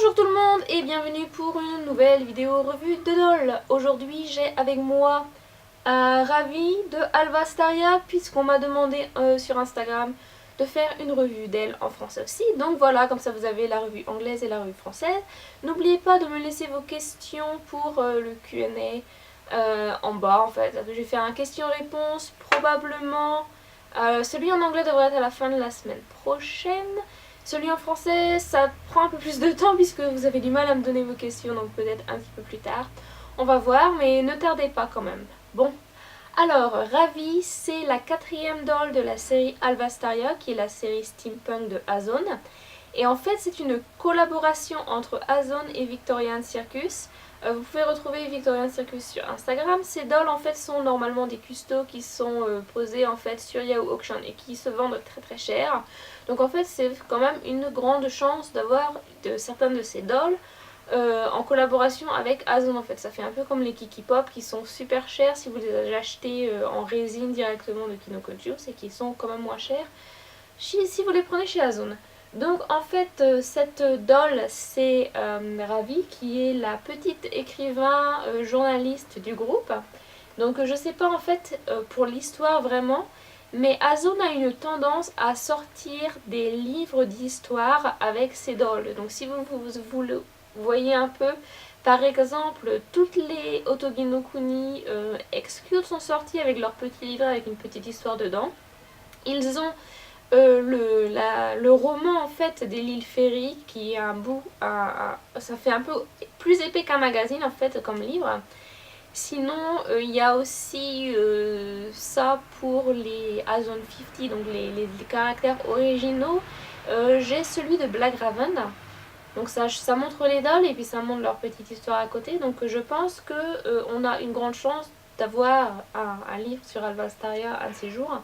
Bonjour tout le monde et bienvenue pour une nouvelle vidéo revue de LOL. Aujourd'hui j'ai avec moi Ravi de Alvastaria puisqu'on m'a demandé sur Instagram de faire une revue d'elle en français aussi. Donc voilà, comme ça vous avez la revue anglaise et la revue française. N'oubliez pas de me laisser vos questions pour le Q&A en bas en fait. Je vais faire un question-réponse probablement. Celui en anglais devrait être à la fin de la semaine prochaine. Celui en français, ça prend un peu plus de temps puisque vous avez du mal à me donner vos questions, donc peut-être un petit peu plus tard. On va voir, mais ne tardez pas quand même. Bon, alors Ravi, c'est la 4e doll de la série Alvastaria, qui est la série steampunk de Azone. Et en fait, c'est une collaboration entre Azone et Victorian Circus. Vous pouvez retrouver Victorian Circus sur Instagram. Ces dolls en fait sont normalement des custos qui sont posés en fait sur Yahoo Auction et qui se vendent très très cher. Donc en fait c'est quand même une grande chance d'avoir certains de ces dolls en collaboration avec Azone en fait. Ça fait un peu comme les Kiki Pop qui sont super chers si vous les achetez en résine directement de Kinokojou, c'est qu'ils sont quand même moins chers si vous les prenez chez Azone. Donc en fait cette doll c'est Ravi qui est la petite écrivain journaliste du groupe. Donc je sais pas en fait pour l'histoire vraiment, mais Azone a une tendance à sortir des livres d'histoire avec ses dolls. Donc si vous le voyez un peu, par exemple toutes les Otogi no Kuni Excuse sont sortis avec leur petit livre avec une petite histoire dedans. Ils ont le roman en fait des L'île Fairy qui est un bout, ça fait un peu plus épais qu'un magazine en fait comme livre. Sinon il y a aussi ça pour les Azone 50, donc les caractères originaux. J'ai celui de Black Raven, donc ça montre les dolls et puis ça montre leur petite histoire à côté. Donc je pense que on a une grande chance d'avoir un livre sur Alvastaria un de ces jours.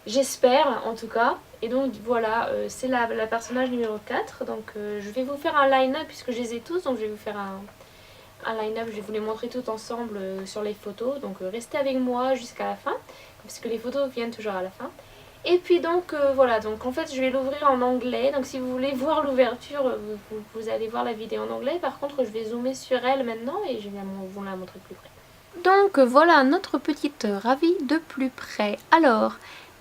J'espère en tout cas. Et donc voilà, c'est la personnage numéro 4. Donc je vais vous faire un line-up puisque je les ai tous. Donc je vais vous faire un line-up, je vais vous les montrer tout ensemble sur les photos. Donc restez avec moi jusqu'à la fin. Parce que les photos viennent toujours à la fin. Et puis donc voilà, donc en fait je vais l'ouvrir en anglais. Donc si vous voulez voir l'ouverture, vous allez voir la vidéo en anglais. Par contre je vais zoomer sur elle maintenant et je vais vous la montrer plus près. Donc voilà notre petite Ravi de plus près. Alors,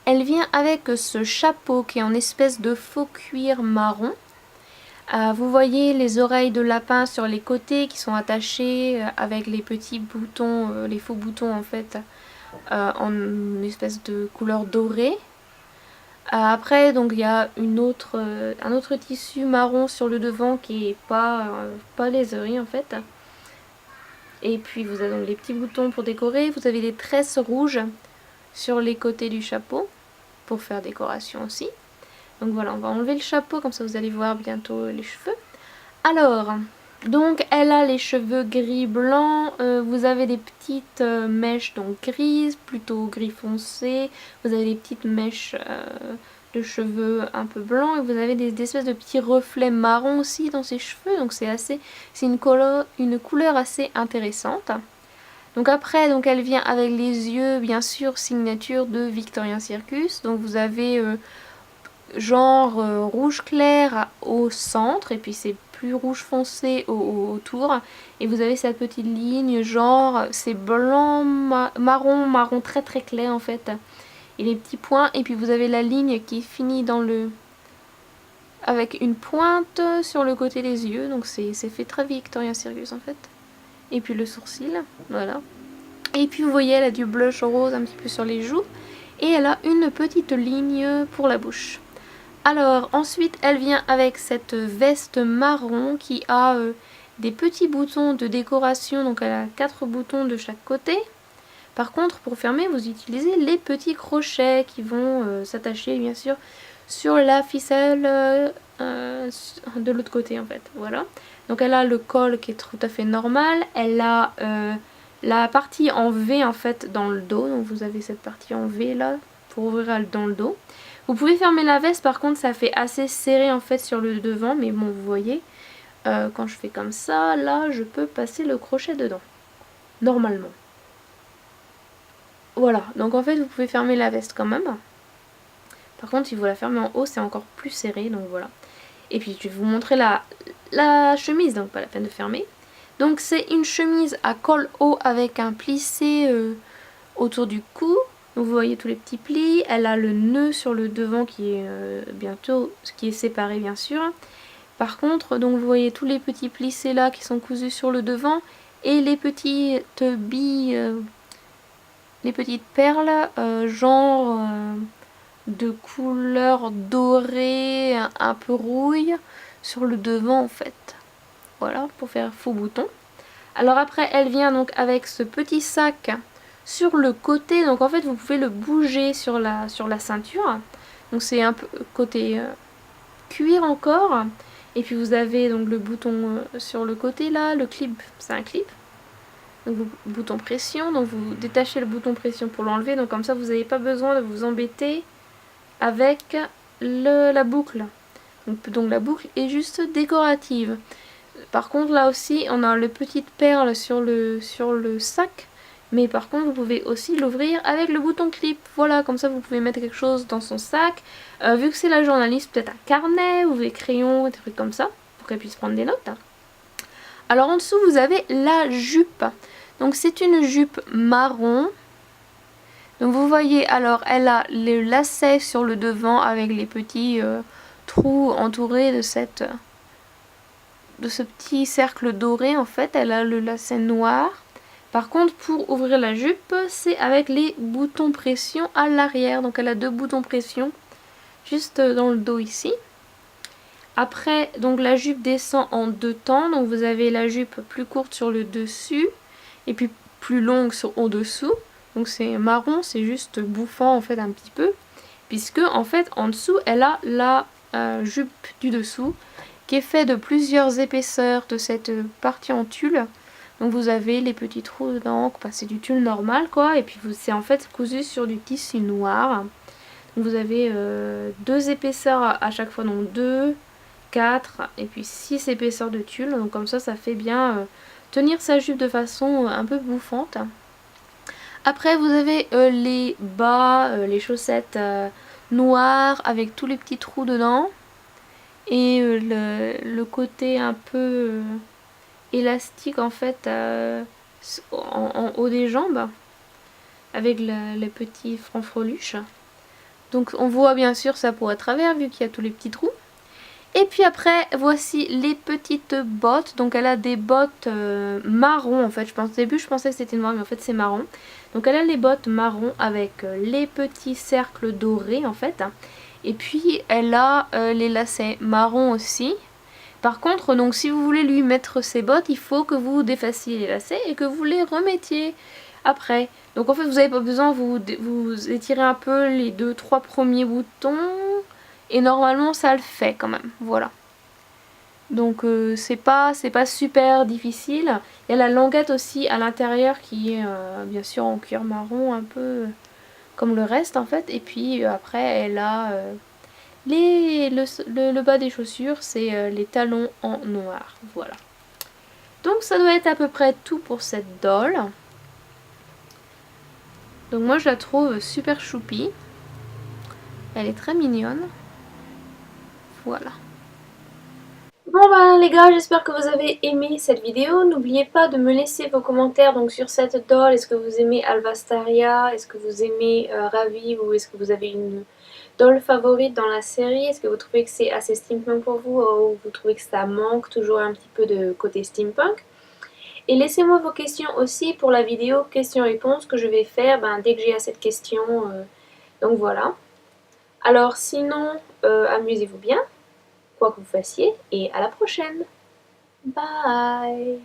elle vient avec ce chapeau qui est en espèce de faux cuir marron. Vous voyez les oreilles de lapin sur les côtés qui sont attachées avec les petits boutons, les faux boutons en fait, en une espèce de couleur dorée. Après donc il y a un autre tissu marron sur le devant qui est pas lézeré en fait. Et puis vous avez donc les petits boutons pour décorer, vous avez des tresses rouges sur les côtés du chapeau pour faire décoration aussi. Donc voilà, on va enlever le chapeau, comme ça vous allez voir bientôt les cheveux. Alors, donc elle a les cheveux gris blancs, vous avez des petites mèches donc grises, plutôt gris foncé, vous avez des petites mèches de cheveux un peu blancs et vous avez des espèces de petits reflets marrons aussi dans ses cheveux, donc c'est une couleur assez intéressante. Donc après, donc elle vient avec les yeux, bien sûr, signature de Victorian Circus. Donc vous avez genre rouge clair au centre et puis c'est plus rouge foncé autour. Et vous avez cette petite ligne, genre c'est blanc, marron très très clair en fait. Et les petits points, et puis vous avez la ligne qui finit dans avec une pointe sur le côté des yeux. Donc c'est fait très Victorian Circus en fait. Et puis le sourcil, voilà. Et puis vous voyez, elle a du blush rose un petit peu sur les joues. Et elle a une petite ligne pour la bouche. Alors ensuite elle vient avec cette veste marron qui a des petits boutons de décoration. Donc elle a 4 boutons de chaque côté. Par contre pour fermer vous utilisez les petits crochets qui vont s'attacher bien sûr sur la ficelle de l'autre côté en fait. Voilà. Donc elle a le col qui est tout à fait normal. Elle a la partie en V en fait dans le dos. Donc vous avez cette partie en V là pour ouvrir dans le dos. Vous pouvez fermer la veste, par contre ça fait assez serré en fait sur le devant. Mais bon vous voyez, quand je fais comme ça, là je peux passer le crochet dedans. Normalement. Voilà, donc en fait vous pouvez fermer la veste quand même. Par contre si vous la fermez en haut c'est encore plus serré, donc voilà. Et puis je vais vous montrer la chemise, donc pas la peine de fermer. Donc c'est une chemise à col haut avec un plissé autour du cou. Donc vous voyez tous les petits plis. Elle a le nœud sur le devant qui est qui est séparé bien sûr. Par contre, donc vous voyez tous les petits plissés là qui sont cousus sur le devant et les petites billes, les petites perles genre de couleur dorée, un peu rouille sur le devant en fait. Voilà, pour faire faux bouton. Alors après, elle vient donc avec ce petit sac sur le côté. Donc en fait, vous pouvez le bouger sur la ceinture. Donc c'est un peu côté cuir encore. Et puis vous avez donc le bouton sur le côté là, le clip, c'est un clip. Donc bouton pression, donc vous détachez le bouton pression pour l'enlever. Donc comme ça, vous n'avez pas besoin de vous embêter avec la boucle. Donc la boucle est juste décorative. Par contre là aussi on a les petites perles sur le sac, mais par contre vous pouvez aussi l'ouvrir avec le bouton clip. Voilà, comme ça vous pouvez mettre quelque chose dans son sac. Vu que c'est la journaliste, peut-être un carnet ou des crayons, des trucs comme ça, pour qu'elle puisse prendre des notes. Alors en dessous vous avez la jupe. Donc c'est une jupe marron. Donc vous voyez, alors elle a les lacets sur le devant avec les petits trous entourés de ce petit cercle doré en fait. Elle a le lacet noir. Par contre pour ouvrir la jupe c'est avec les boutons pression à l'arrière. Donc elle a 2 boutons pression juste dans le dos ici. Après donc la jupe descend en 2 temps. Donc vous avez la jupe plus courte sur le dessus et puis plus longue en dessous. Donc c'est marron, c'est juste bouffant en fait un petit peu. Puisque en fait en dessous elle a la jupe du dessous qui est fait de plusieurs épaisseurs de cette partie en tulle. Donc vous avez les petits trous dedans, c'est du tulle normal quoi, et puis c'est en fait cousu sur du tissu noir. Donc vous avez 2 épaisseurs à chaque fois, donc 2, 4 et puis 6 épaisseurs de tulle. Donc comme ça fait bien tenir sa jupe de façon un peu bouffante. Après vous avez les bas, les chaussettes noires avec tous les petits trous dedans. Et le côté un peu élastique en fait en haut des jambes avec les petits francs-freluches. Donc on voit bien sûr ça pour à travers vu qu'il y a tous les petits trous. Et puis après voici les petites bottes. Donc elle a des bottes marron en fait. Au début je pensais que c'était noir mais en fait c'est marron. Donc elle a les bottes marron avec les petits cercles dorés en fait. Et puis elle a les lacets marron aussi. Par contre, donc si vous voulez lui mettre ses bottes, il faut que vous défassiez les lacets et que vous les remettiez après. Donc en fait, vous n'avez pas besoin, vous étirez un peu les 2-3 premiers boutons et normalement ça le fait quand même. Voilà. Donc c'est pas super difficile. Il y a la languette aussi à l'intérieur qui est bien sûr en cuir marron un peu comme le reste en fait. Et puis après elle a le bas des chaussures, c'est les talons en noir. Voilà. Donc ça doit être à peu près tout pour cette doll. Donc moi je la trouve super choupie. Elle est très mignonne. Voilà. Bon ben les gars, j'espère que vous avez aimé cette vidéo. N'oubliez pas de me laisser vos commentaires donc sur cette doll. Est-ce que vous aimez Alvastaria? Est-ce que vous aimez Ravi? Ou est-ce que vous avez une doll favorite dans la série? Est-ce que vous trouvez que c'est assez steampunk pour vous? Ou vous trouvez que ça manque toujours un petit peu de côté steampunk? Et laissez-moi vos questions aussi pour la vidéo questions-réponses que je vais faire dès que j'ai assez de questions. Donc voilà. Alors sinon, amusez-vous bien, quoi que vous fassiez, et à la prochaine. Bye!